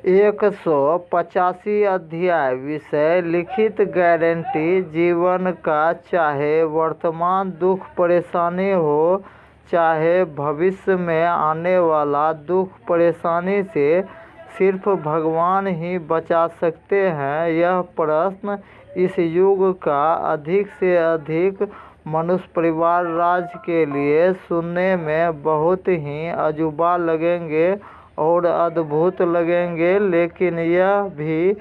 185 अध्याय विषय लिखित गारंटी जीवन का चाहे वर्तमान दुख परेशानी हो चाहे भविष्य में आने वाला दुख परेशानी से सिर्फ भगवान ही बचा सकते हैं। यह प्रश्न इस युग का अधिक से अधिक मनुष्य परिवार राज्य के लिए सुनने में बहुत ही अजूबा लगेंगे और अद्भुत लगेंगे, लेकिन यह भी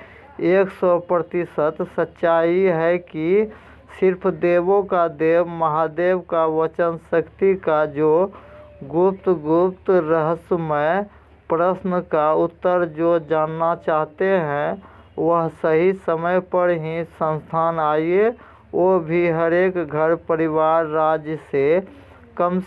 100% सच्चाई है कि सिर्फ देवों का देव महादेव का वचन शक्ति का जो गुप्त रहस्यमय प्रश्न का उत्तर जो जानना चाहते हैं वह सही समय पर ही संस्थान आइए, वो भी हर एक घर परिवार राज्य से कम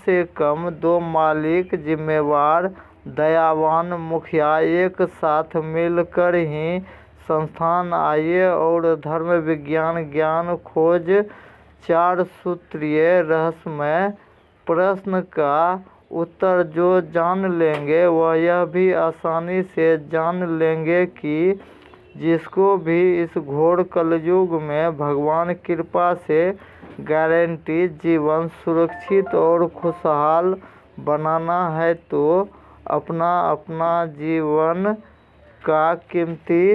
2 मालिक जिम्मेवार दयावान मुखिया एक साथ मिलकर ही संस्थान आइए और धर्म विज्ञान ज्ञान खोज 4 सूत्रीय रहस्यमय प्रश्न का उत्तर जो जान लेंगे वह यह भी आसानी से जान लेंगे कि जिसको भी इस घोर कलयुग में भगवान कृपा से गारंटी जीवन सुरक्षित और खुशहाल बनाना है तो अपना जीवन का कीमती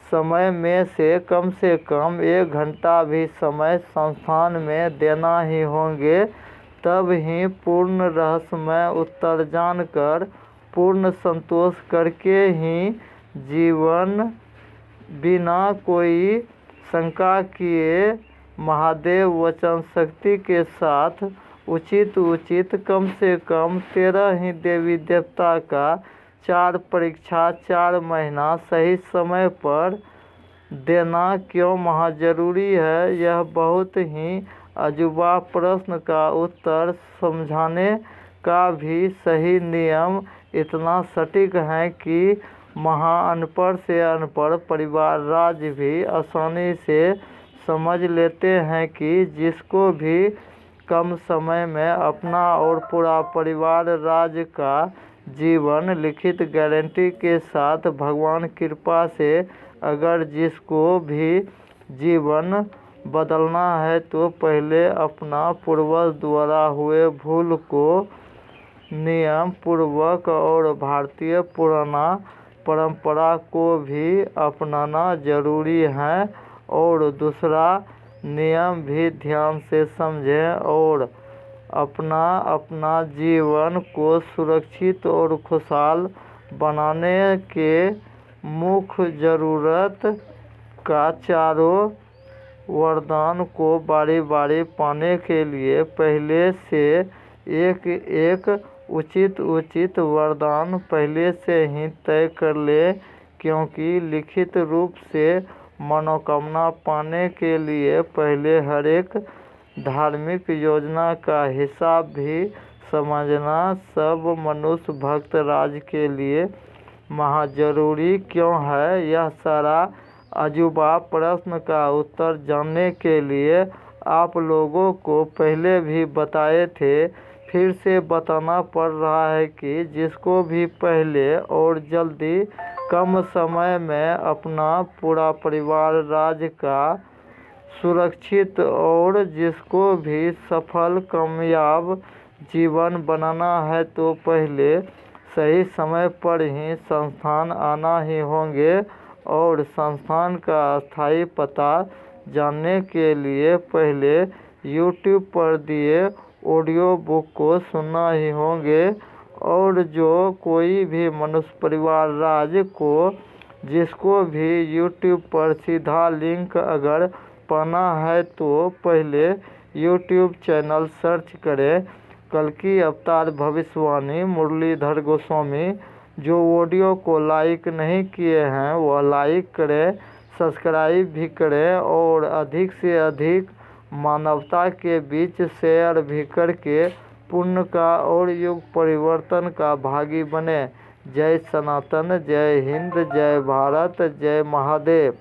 समय में से कम 1 घंटा भी समय संस्थान में देना ही होंगे। तब ही पूर्ण रहस्यमय उत्तर जानकर पूर्ण संतोष करके ही जीवन बिना कोई शंका किए महादेव वचन शक्ति के साथ उचित कम से कम 13 ही देवी देवता का 4 परीक्षा 4 महीना सही समय पर देना क्यों महाजरूरी है। यह बहुत ही अजूबा प्रश्न का उत्तर समझाने का भी सही नियम इतना सटीक है कि अनपढ़ से अनपढ़ परिवार राज्य भी आसानी से समझ लेते हैं कि जिसको भी कम समय में अपना और पूरा परिवार राज्य का जीवन लिखित गारंटी के साथ भगवान कृपा से अगर जिसको भी जीवन बदलना है तो पहले अपना पूर्वज द्वारा हुए भूल को नियम पूर्वक और भारतीय पुराना परंपरा को भी अपनाना जरूरी है और दूसरा नियम भी ध्यान से समझें और अपना जीवन को सुरक्षित और खुशहाल बनाने के मुख्य जरूरत का चारों वरदान को बारी पाने के लिए पहले से एक उचित वरदान पहले से ही तय कर ले, क्योंकि लिखित रूप से मनोकामना पाने के लिए पहले हर एक धार्मिक योजना का हिसाब भी समझना सब मनुष्य भक्त राज के लिए महाजरूरी क्यों है। यह सारा अजूबा प्रश्न का उत्तर जानने के लिए आप लोगों को पहले भी बताए थे, फिर से बताना पड़ रहा है कि जिसको भी पहले और जल्दी कम समय में अपना पूरा परिवार राज्य का सुरक्षित और जिसको भी सफल कामयाब जीवन बनाना है तो पहले सही समय पर ही संस्थान आना ही होंगे और संस्थान का स्थायी पता जानने के लिए पहले YouTube पर दिए ऑडियो बुक को सुनना ही होंगे और जो कोई भी मनुष्य परिवार राज्य को जिसको भी YouTube पर सीधा लिंक अगर पाना है तो पहले YouTube चैनल सर्च करें कल्कि अवतार भविष्यवाणी मुरलीधर गोस्वामी। जो ऑडियो को लाइक नहीं किए हैं वह लाइक करें, सब्सक्राइब भी करें और अधिक से अधिक मानवता के बीच शेयर भी करके पुण्य का और युग परिवर्तन का भागी बने। जय सनातन, जय हिंद, जय भारत, जय महादेव।